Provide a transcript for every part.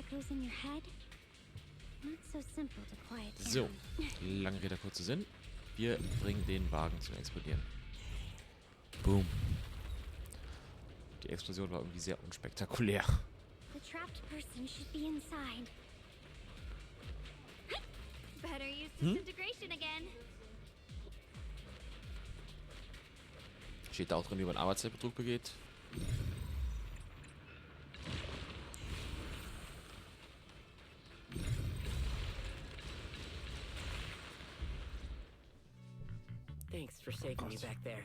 echoes in your head? Not so simple to quiet down. So, lange Rede, kurzer Sinn. Wir bringen den Wagen zum Explodieren. Boom. Die Explosion war irgendwie sehr unspektakulär. The trapped person should be inside. Better use disintegration again. Steht da auch drin, wie man Arbeitszeitbetrug begeht? Thanks for saving me back there.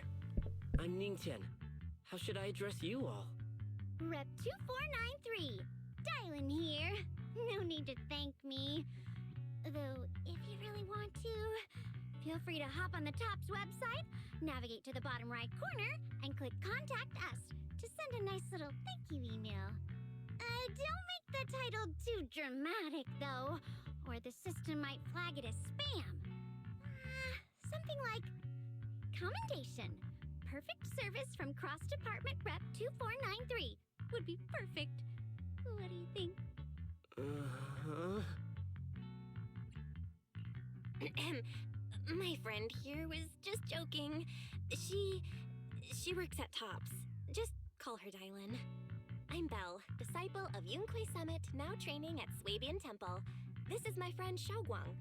I'm Ningtian. How should I address you all? Rep 2493. Dylan here. No need to thank me. Though, if you really want to, feel free to hop on the TOP's website, navigate to the bottom right corner, and click Contact Us to send a nice little thank you email. Don't make the title too dramatic, though, or the system might flag it as spam. Something like Commendation. Perfect service from Cross-Department Rep 2493 would be perfect. What do you think? My friend here was just joking. She works at TOPS. Just call her Dylan. I'm Belle, disciple of Yunque Summit, now training at Swabian Temple. This is my friend Xiaoguang.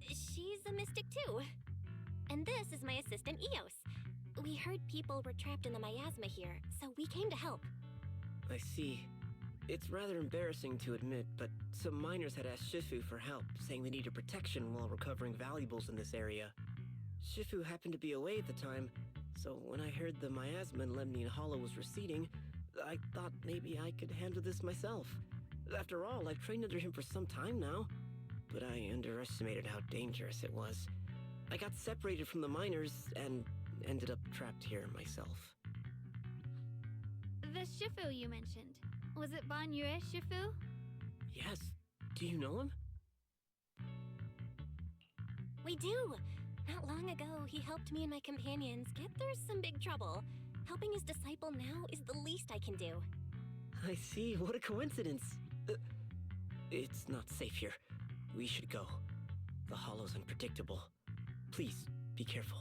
She's a mystic too. And this is my assistant Eos. We heard people were trapped in the miasma here, so we came to help. I see. It's rather embarrassing to admit, but some miners had asked Shifu for help, saying they needed protection while recovering valuables in this area. Shifu happened to be away at the time, so when I heard the miasma in Lemnian Hollow was receding, I thought maybe I could handle this myself. After all, I've trained under him for some time now, but I underestimated how dangerous it was. I got separated from the miners and ended up trapped here myself. The Shifu you mentioned. Was it Ban Yue Shifu? Yes. Do you know him? We do. Not long ago, he helped me and my companions get through some big trouble. Helping his disciple now is the least I can do. I see. What a coincidence. It's not safe here. We should go. The hollow's unpredictable. Please, be careful.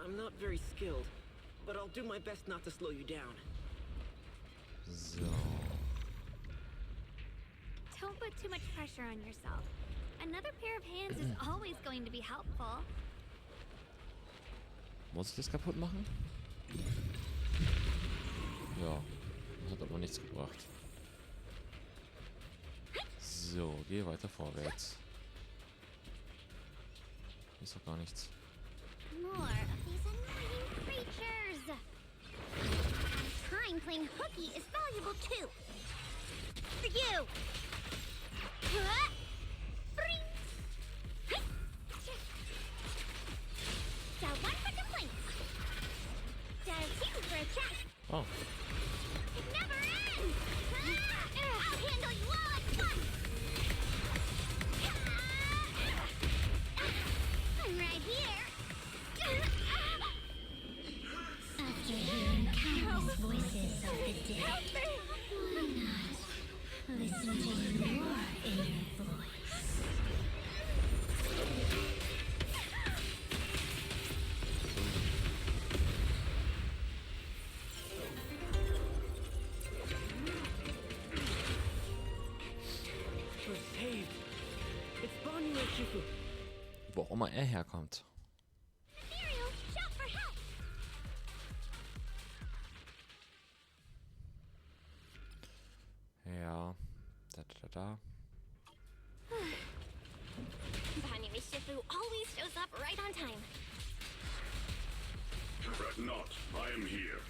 I'm not very skilled, but I'll do my best not to slow you down. So. Don't put too much pressure on yourself. Another pair of hands is always going to be helpful. Muss ich das kaputt machen? Ja, hat aber nichts gebracht. So, geh weiter vorwärts. Hier ist doch gar nichts. More of these annoying creatures. Time playing hooky is valuable too. For you. One for complaints. Two for a chat. Oh. It never ends. I'll handle you all at once. I'm right here. After hearing countless voices of the dead, why not listen to your inner voice? We're saved. It's Ban Yue Shifu. Wo auch immer er herkommt. Ethereal, shout for help. Ja. Da. Banyu Shifu always shows up right on time. Fret not, I am here.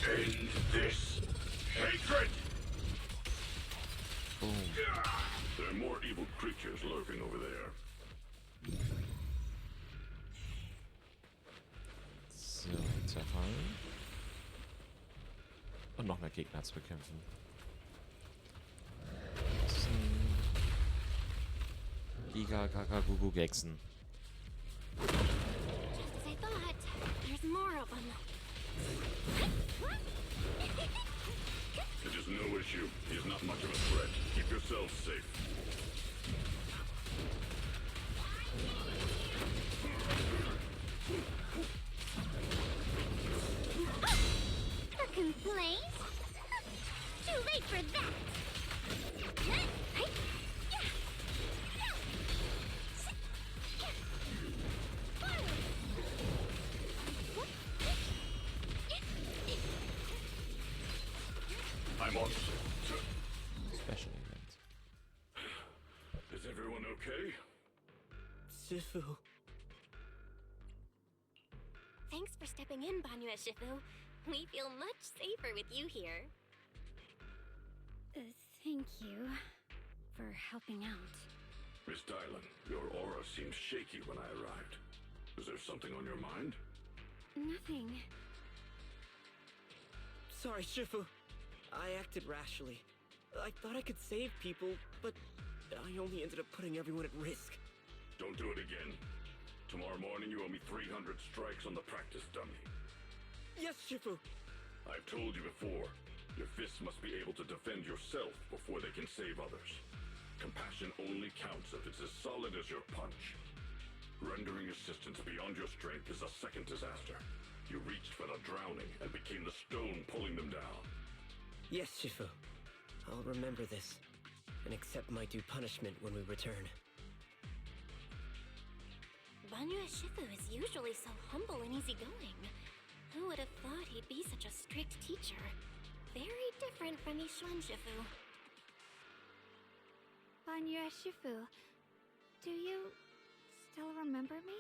End this hatred! Boom. There are more evil creatures lurking over there. zerfallen. Und noch mehr Gegner zu bekämpfen. Das ist ein Giga-Kaka-Gugu-Gexen. Just as I thought. There's more of them. It is no issue. He is not much of a threat. Keep yourselves safe. A complaint? Too late for that! I'm on. Special Event. Is everyone okay? Shifu. Thanks for stepping in, Banyue Shifu. We feel much safer with you here. Thank you for helping out. Miss Dylan, your aura seemed shaky when I arrived. Is there something on your mind? Nothing. Sorry, Shifu. I acted rashly. I thought I could save people, but I only ended up putting everyone at risk. Don't do it again. Tomorrow morning you owe me 300 strikes on the practice dummy. Yes, Shifu. I've told you before, your fists must be able to defend yourself before they can save others. Compassion only counts if it's as solid as your punch. Rendering assistance beyond your strength is a second disaster. You reached for the drowning and became the stone pulling them down. Yes, Shifu. I'll remember this and accept my due punishment when we return. Banyue Shifu is usually so humble and easygoing. Who would have thought he'd be such a strict teacher? Very different from Yishuan Shifu. Banyue Shifu, do you still remember me?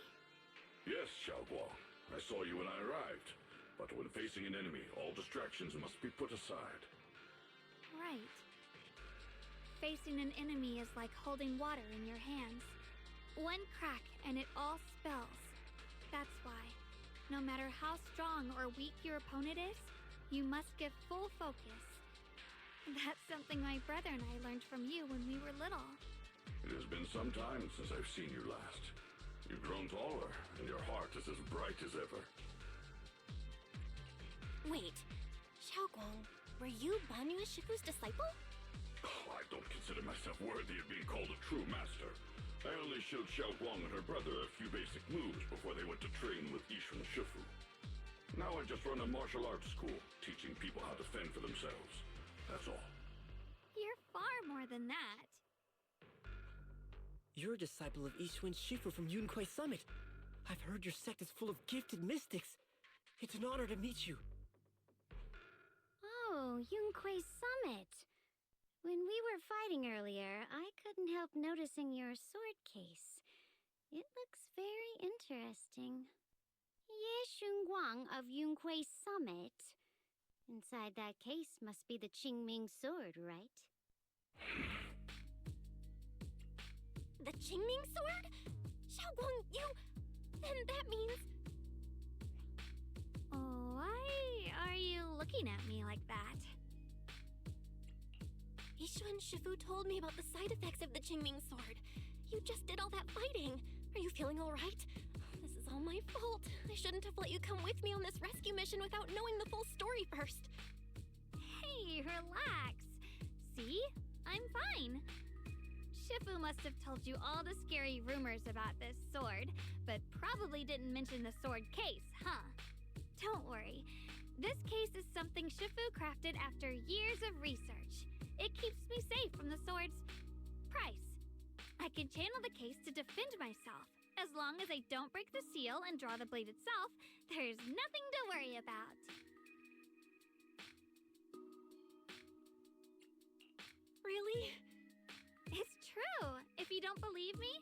Yes, Xiaoguang. I saw you when I arrived. But when facing an enemy, all distractions must be put aside. Right. Facing an enemy is like holding water in your hands. One crack and it all spills. That's why, no matter how strong or weak your opponent is, you must give full focus. That's something my brother and I learned from you when we were little. It has been some time since I've seen you last. You've grown taller, and your heart is as bright as ever. Wait, Xiaoguang, were you Banyue Shifu's disciple? Oh, I don't consider myself worthy of being called a true master. I only showed Xiaoguang and her brother a few basic moves before they went to train with Yishuan Shifu. Now I just run a martial arts school, teaching people how to fend for themselves. That's all. You're far more than that. You're a disciple of Yishuan Shifu from Yunquai Summit. I've heard your sect is full of gifted mystics. It's an honor to meet you. Oh, Yunquai Summit. When we were fighting earlier, I couldn't help noticing your sword case. It looks very interesting. Ye Shunguang of Yunquai Summit. Inside that case must be the Qingming sword, right? The Qingming sword? Xiaoguang, you... Then that means... Why are you looking at me like that? Yishuan Shifu told me about the side effects of the Qingming sword. You just did all that fighting. Are you feeling all right? This is all my fault. I shouldn't have let you come with me on this rescue mission without knowing the full story first. Hey, relax. See? I'm fine. Shifu must have told you all the scary rumors about this sword, but probably didn't mention the sword case, huh? Don't worry. This case is something Shifu crafted after years of research. It keeps me safe from the sword's price. I can channel the case to defend myself. As long as I don't break the seal and draw the blade itself, there's nothing to worry about. Really? It's true. If you don't believe me,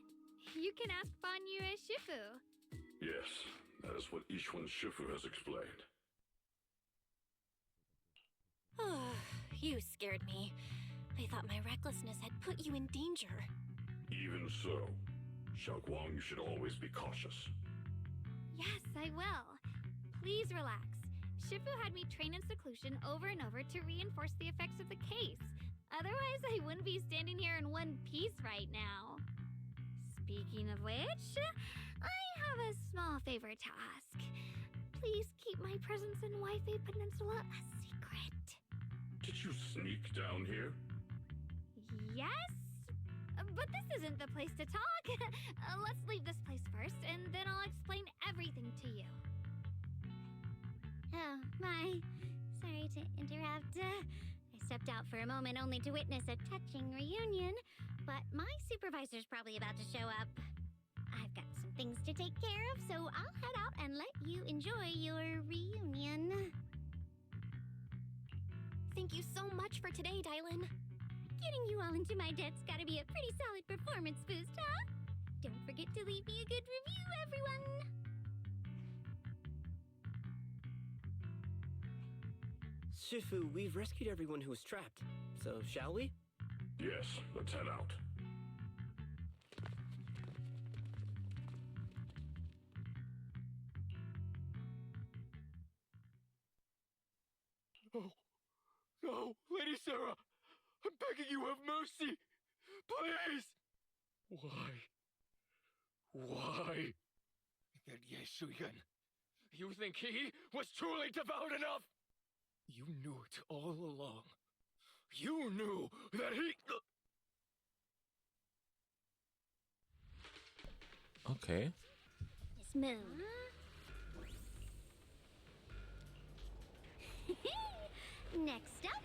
you can ask Banyue Shifu. Yes, that is what Yishuan Shifu has explained. Oh, you scared me. I thought my recklessness had put you in danger. Even so, Xiaoguang, you should always be cautious. Yes, I will. please relax. Shifu had me train in seclusion over and over to reinforce the effects of the case. Otherwise, I wouldn't be standing here in one piece right now. Speaking of which, I have a small favor to ask. Please keep my presence in Wi-Fi Peninsula a secret. Did you sneak down here? Yes? But this isn't the place to talk. Let's leave this place first, and then I'll explain everything to you. Oh, my. Sorry to interrupt. I stepped out for a moment only to witness a touching reunion, but my supervisor's probably about to show up. I've got some things to take care of, so I'll head out and let you enjoy your reunion. Thank you so much for today, Dylan. Getting you all into my debt's gotta be a pretty solid performance boost, huh? Don't forget to leave me a good review, everyone! Shifu, we've rescued everyone who was trapped. So, shall we? Yes, let's head out. No, no, Lady Sarah! I'm begging you, have mercy! Please! Why? That Yeshuyan, you think he was truly devout enough? You knew it all along. You knew that he... Okay. This moon. Next up,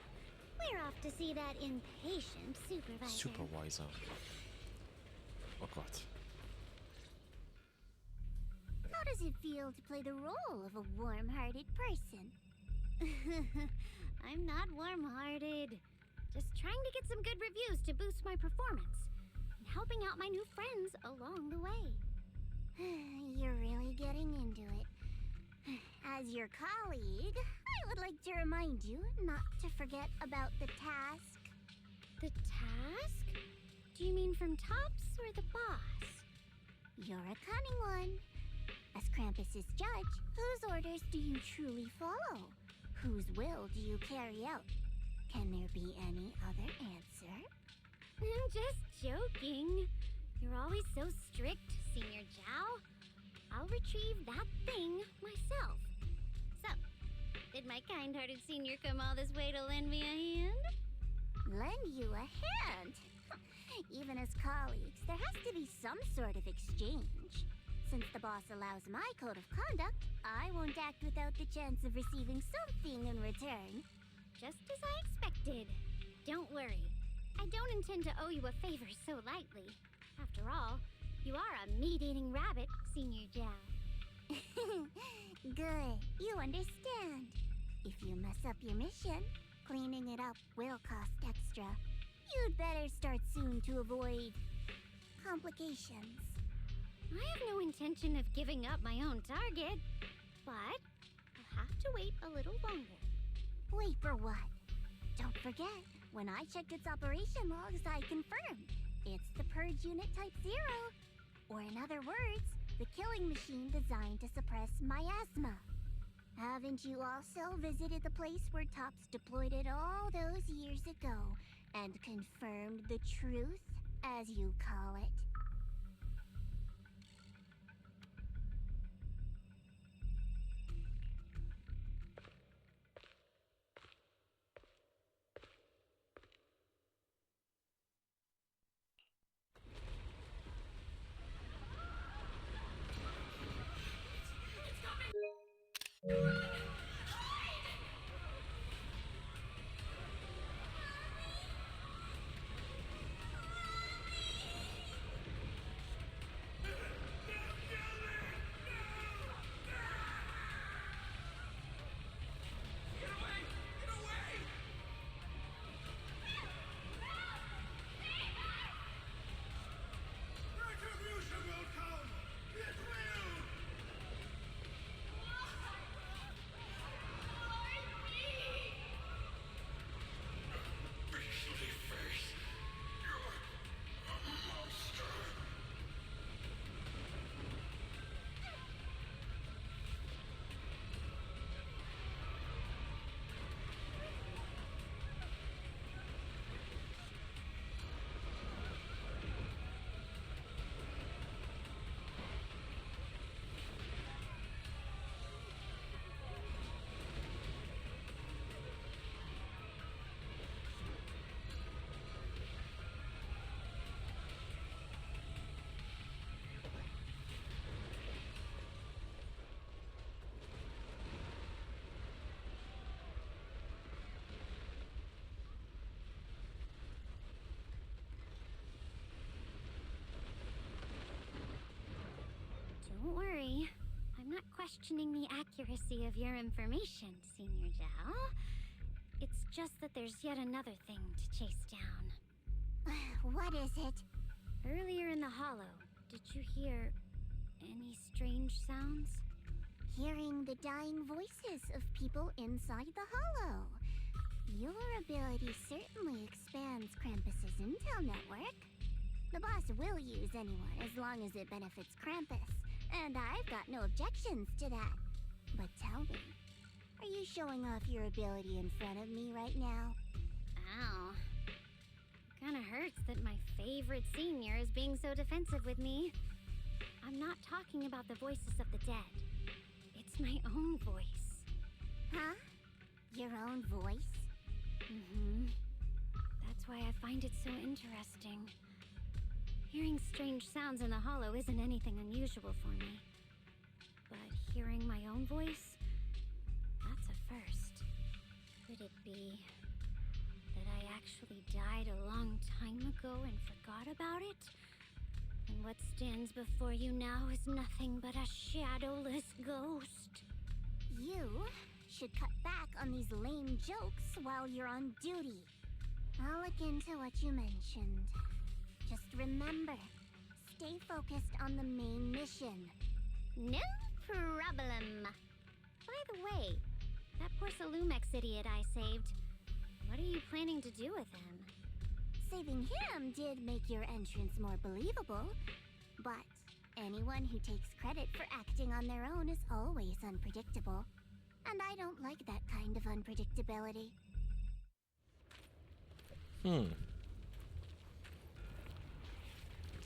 we're off to see that impatient supervisor. Supervisor. Oh Gott. How does it feel to play the role of a warm-hearted person? I'm not warm-hearted. Just trying to get some good reviews to boost my performance. And helping out my new friends along the way. You're really getting into it. As your colleague, I would like to remind you not to forget about the task. The task? Do you mean from Tops or the boss? You're a cunning one. As Krampus's judge, whose orders do you truly follow? Whose will do you carry out? Can there be any other answer? I'm just joking. You're always so strict, Senior Zhao. I'll retrieve that thing myself. So, did my kind-hearted senior come all this way to lend me a hand? Lend you a hand? Even as colleagues, there has to be some sort of exchange. Since the boss allows my code of conduct, I won't act without the chance of receiving something in return. Just as I expected. Don't worry. I don't intend to owe you a favor so lightly. After all, you are a meat-eating rabbit, Senior Zhao. Good. You understand. If you mess up your mission, cleaning it up will cost extra. You'd better start soon to avoid complications. I have no intention of giving up my own target, but I'll have to wait a little longer. Wait for what? Don't forget, when I checked its operation logs, I confirmed. It's the Purge Unit Type 0. Or in other words, the killing machine designed to suppress miasma. Haven't you also visited the place where Tops deployed it all those years ago and confirmed the truth, as you call it? not questioning the accuracy of your information, Senior Zhao. It's just that there's yet another thing to chase down. What is it? Earlier in the hollow, did you hear any strange sounds? Hearing the dying voices of people inside the hollow. Your ability certainly expands Krampus's intel network. The boss will use anyone as long as it benefits Krampus, and I've got no objections to that. But tell me, are you showing off your ability in front of me right now? Ow. Kinda hurts that my favorite senior is being so defensive with me. I'm not talking about the voices of the dead. It's my own voice. Huh? Your own voice? Mm-hmm. That's why I find it so interesting. Hearing strange sounds in the hollow isn't anything unusual for me. But hearing my own voice, that's a first. Could it be that I actually died a long time ago and forgot about it? And what stands before you now is nothing but a shadowless ghost. You should cut back on these lame jokes while you're on duty. I'll look into what you mentioned. Just remember, stay focused on the main mission. No problem. By the way, that poor Salumex idiot I saved, what are you planning to do with him? Saving him did make your entrance more believable, but anyone who takes credit for acting on their own is always unpredictable. And I don't like that kind of unpredictability.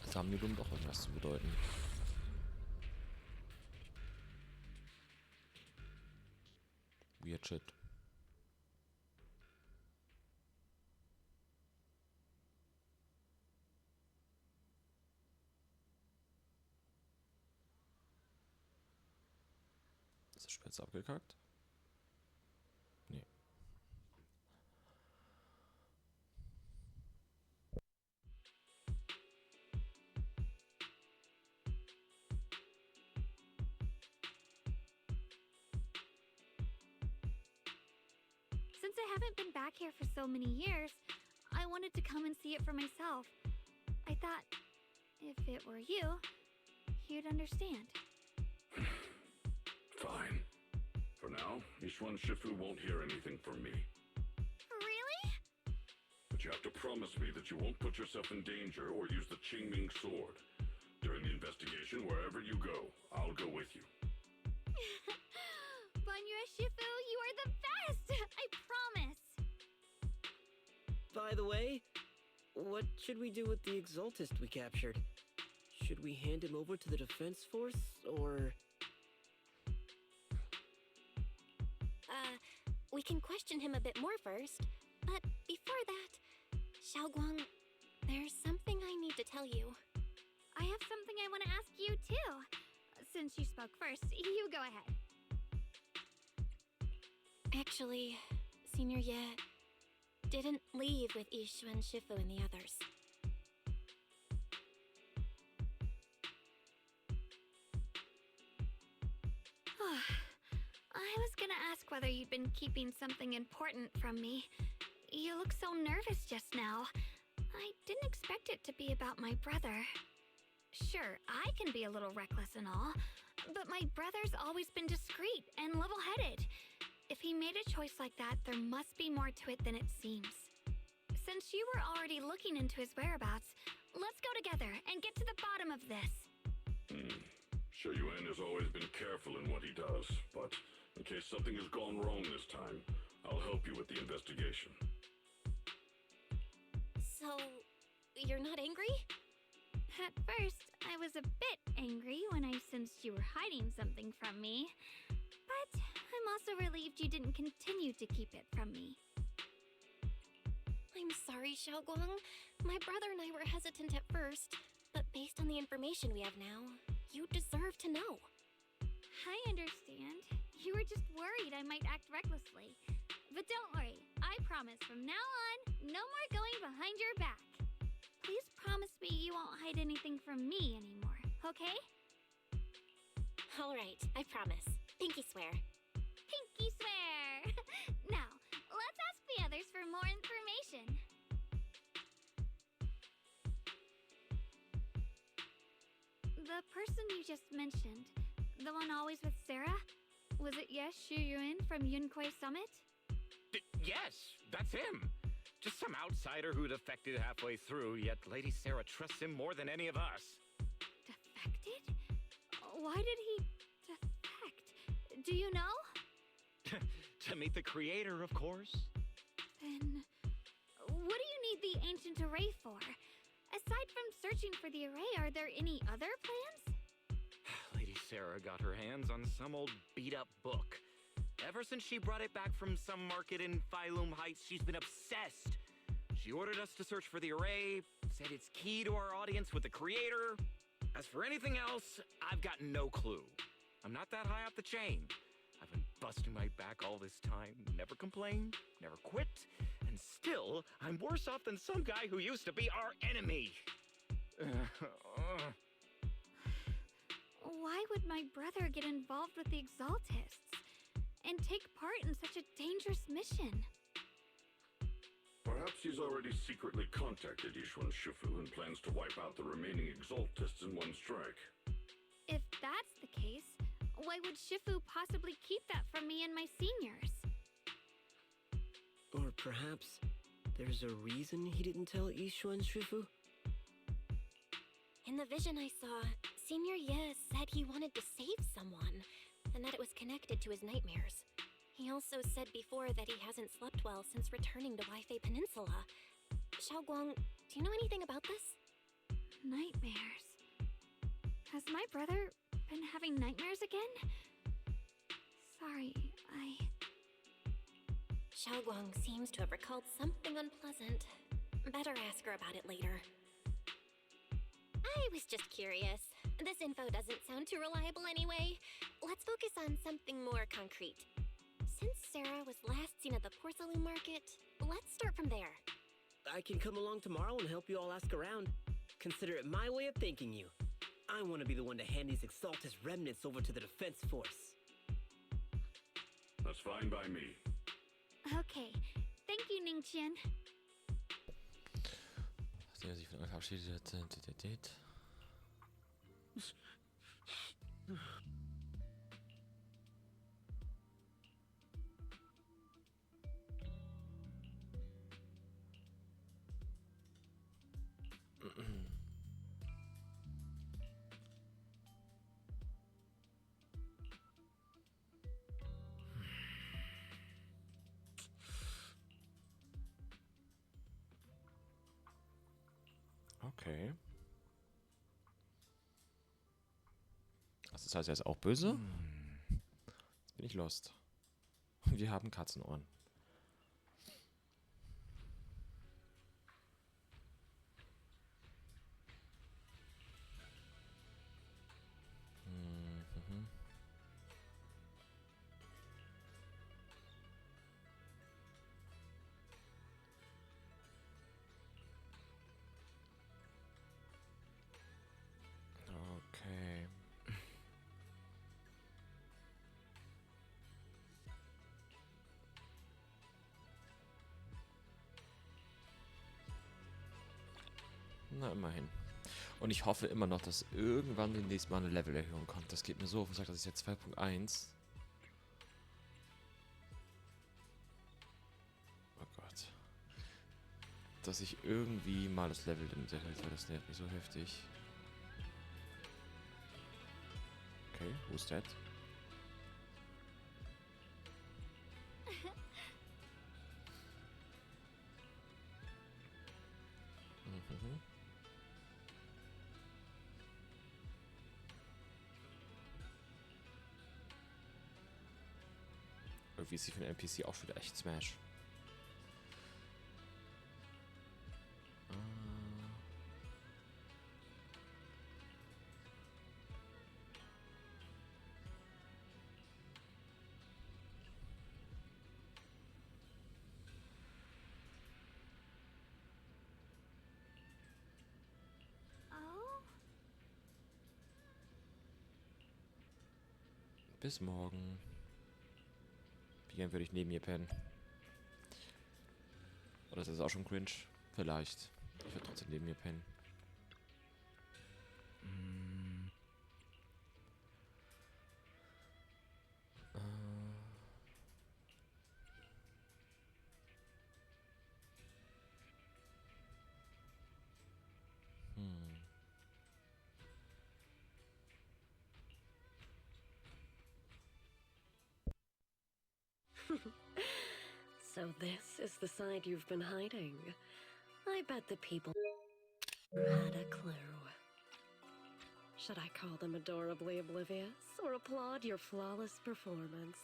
Das haben die nun doch irgendwas zu bedeuten. Weird shit. Ist das Spiel jetzt abgekackt? Nee. Since I haven't been back here for so many years, I wanted to come and see it for myself. I thought, if it were you, you'd understand. Fine. For now, Ishwan Shifu won't hear anything from me. Really? But you have to promise me that you won't put yourself in danger or use the Qingming sword. During the investigation, wherever you go, I'll go with you. Banya Shifu, you are the best! I promise! By the way, what should we do with the Exaltist we captured? Should we hand him over to the defense force, or... We can question him a bit more first. But before that, Xiaoguang, there's something I need to tell you. I have something I want to ask you, too. Since you spoke first, you go ahead. Actually, Senior Ye didn't leave with Ishwan Shifu and the others. I was gonna ask whether you'd been keeping something important from me. You look so nervous just now. I didn't expect it to be about my brother. Sure, I can be a little reckless and all, but my brother's always been discreet and level-headed. If he made a choice like that, there must be more to it than it seems. Since you were already looking into his whereabouts, let's go together and get to the bottom of this. Shu Yuan has always been careful in what he does, but in case something has gone wrong this time, I'll help you with the investigation. So, you're not angry? At first, I was a bit angry when I sensed you were hiding something from me. But I'm also relieved you didn't continue to keep it from me. I'm sorry, Xiaoguang. My brother and I were hesitant at first, but based on the information we have now, you deserve to know. I understand. You were just worried I might act recklessly. But don't worry, I promise from now on, no more going behind your back. Please promise me you won't hide anything from me anymore, okay? All right, I promise. Pinky swear. Pinky swear! Now, let's ask the others for more information. The person you just mentioned, the one always with Sarah? Was it Yes Shuyuin from Yunkui Summit? Yes, that's him. Just some outsider who defected halfway through, yet Lady Sarah trusts him more than any of us. Defected? Why did he defect? Do you know? To meet the creator, of course. Then, what do you need the ancient array for? Aside from searching for the array, are there any other plans? Lady Sarah got her hands on some old beat-up book. Ever since she brought it back from some market in Phylum Heights, she's been obsessed. She ordered us to search for the array, said it's key to our audience with the creator. As for anything else, I've got no clue. I'm not that high up the chain. I've been busting my back all this time, never complained, never quit, and still, I'm worse off than some guy who used to be our enemy. Why would my brother get involved with the Exaltists and take part in such a dangerous mission? Perhaps he's already secretly contacted Yishuan Shifu and plans to wipe out the remaining Exaltists in one strike. If that's the case, why would Shifu possibly keep that from me and my seniors? Or perhaps there's a reason he didn't tell Yishuan Shifu? In the vision I saw, Senior Ye said he wanted to save someone, and that it was connected to his nightmares. He also said before that he hasn't slept well since returning to Waifei Peninsula. Xiaoguang, do you know anything about this? Nightmares. Has my brother been having nightmares again? Sorry, Xiaoguang seems to have recalled something unpleasant. Better ask her about it later. I was just curious. This info doesn't sound too reliable anyway. Let's focus on something more concrete. Since Sarah was last seen at the Porcelain Market, let's start from there. I can come along tomorrow and help you all ask around. Consider it my way of thanking you. I want to be the one to hand these Exaltist remnants over to the defense force. That's fine by me. okay. Thank you, Ningqian. Nachdem er sich von euch verabschiedet hat. Okay. Also das heißt, er ist auch böse? Jetzt bin ich lost. Wir haben Katzenohren. Mhm. Okay. Na, immerhin. Und ich hoffe immer noch, dass irgendwann demnächst mal eine Levelerhöhung kommt. Das geht mir so auf den Sack, dass ich jetzt 2.1. Oh Gott. Dass ich irgendwie mal das Level in der Hilfe, das nervt mich so heftig. Okay, who's that? Mhm. Irgendwie ist sie für den NPC auch schon wieder echt Smash. Oh? Bis morgen. Wie gern würde ich neben ihr pennen. Oder ist das auch schon cringe? Vielleicht. Ich würde trotzdem neben mir pennen. So this is the side you've been hiding. I bet the people had a clue. Should I call them adorably oblivious or applaud your flawless performance?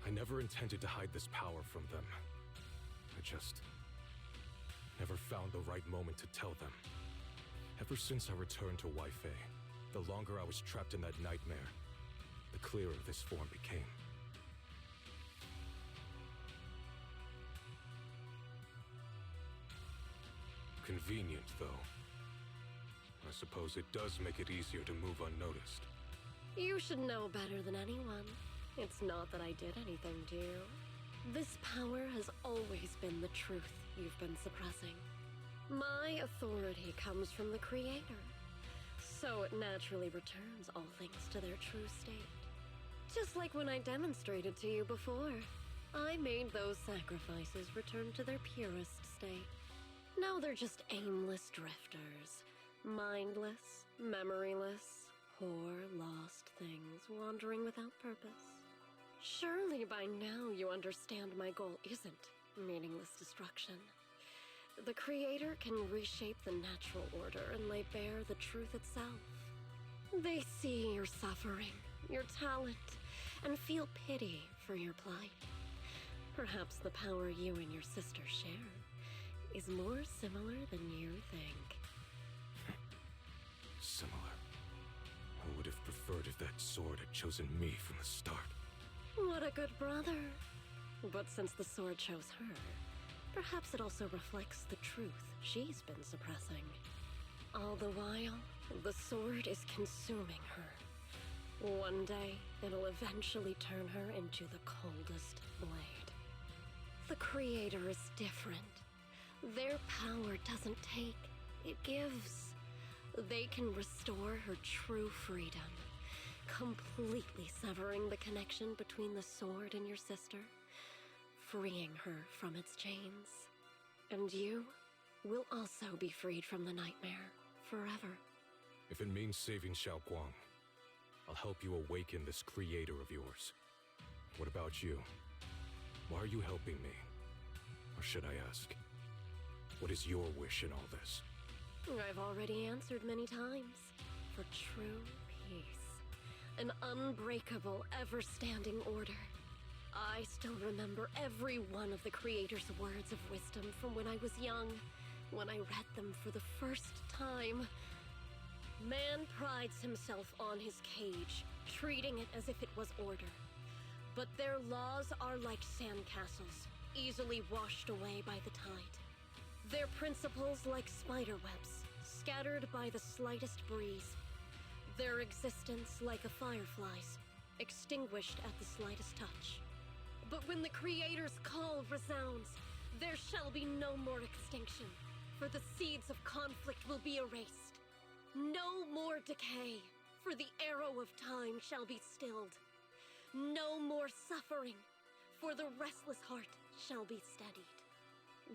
I never intended to hide this power from them. I just never found the right moment to tell them. Ever since I returned to Wi-Fi, the longer I was trapped in that nightmare, the clearer this form became. Convenient, though. I suppose it does make it easier to move unnoticed. You should know better than anyone. It's not that I did anything to you. This power has always been the truth you've been suppressing. My authority comes from the Creator, so it naturally returns all things to their true state. Just like when I demonstrated to you before, I made those sacrifices return to their purest state. Now they're just aimless drifters, mindless, memoryless, poor, lost things wandering without purpose. Surely by now you understand my goal isn't meaningless destruction. The Creator can reshape the natural order and lay bare the truth itself. They see your suffering, your talent, and feel pity for your plight. Perhaps the power you and your sister share is more similar than you think. Similar. I would have preferred if that sword had chosen me from the start. What a good brother. But since the sword chose her, perhaps it also reflects the truth she's been suppressing. All the while, the sword is consuming her. One day, it'll eventually turn her into the coldest blade. The Creator is different. Their power doesn't take, it gives. They can restore her true freedom, completely severing the connection between the sword and your sister, freeing her from its chains. And you will also be freed from the nightmare forever. If it means saving Xiaoguang, I'll help you awaken this Creator of yours. What about you? Why are you helping me? Or should I ask, what is your wish in all this? I've already answered many times. For true peace. An unbreakable, ever-standing order. I still remember every one of the Creator's words of wisdom from when I was young, when I read them for the first time. Man prides himself on his cage, treating it as if it was order. But their laws are like sandcastles, easily washed away by the tide. Their principles like spider webs, scattered by the slightest breeze. Their existence like a firefly's, extinguished at the slightest touch. But when the Creator's call resounds, there shall be no more extinction, for the seeds of conflict will be erased. No more decay, for the arrow of time shall be stilled. No more suffering, for the restless heart shall be steadied.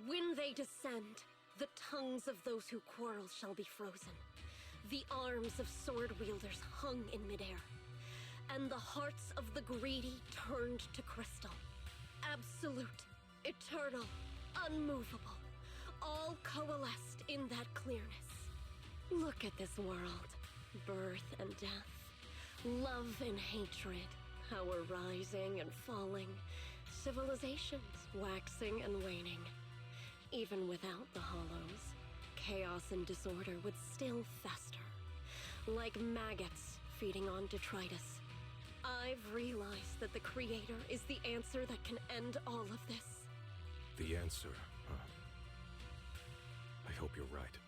When they descend, the tongues of those who quarrel shall be frozen, the arms of sword-wielders hung in midair, and the hearts of the greedy turned to crystal. Absolute, eternal, unmovable, all coalesced in that clearness. Look at this world, birth and death, love and hatred, power rising and falling, civilizations waxing and waning. Even without the hollows, chaos and disorder would still fester, like maggots feeding on detritus. I've realized that the Creator is the answer that can end all of this. The answer, huh? I hope you're right.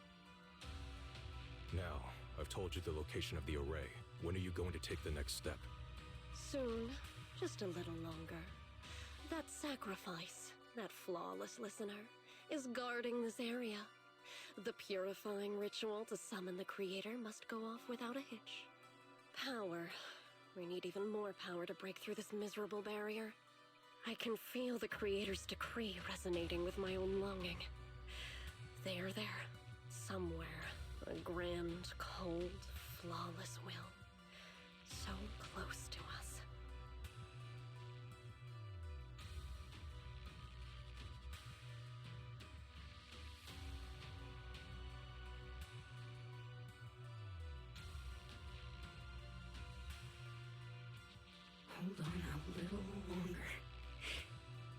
Now, I've told you the location of the array. When are you going to take the next step? Soon. Just a little longer. That sacrifice, that flawless listener, is guarding this area. The purifying ritual to summon the Creator must go off without a hitch. Power. We need even more power to break through this miserable barrier. I can feel the Creator's decree resonating with my own longing. They are there, somewhere. A grand, cold, flawless will. So close to us. Hold on a little longer.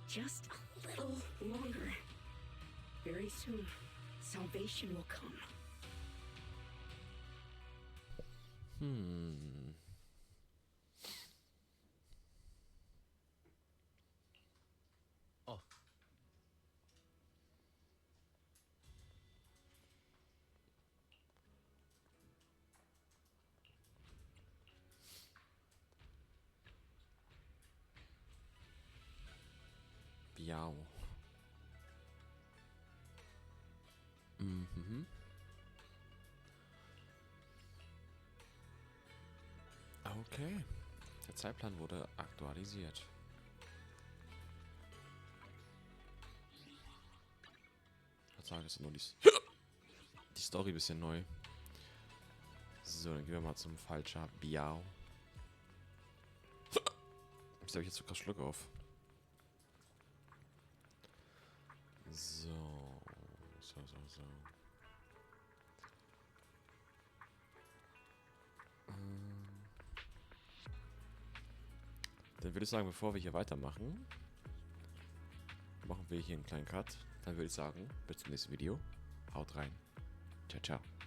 Just a little longer. Very soon, salvation will come. Oh. Biao. Mhm. Okay. Der Zeitplan wurde aktualisiert. Ich sage, es ist nur die Story ein bisschen neu. So, dann gehen wir mal zum falscher Biao. Ich habe jetzt so krass Schluck auf. So. Dann würde ich sagen, bevor wir hier weitermachen, machen wir hier einen kleinen Cut. Dann würde ich sagen, bis zum nächsten Video. Haut rein. Ciao, ciao.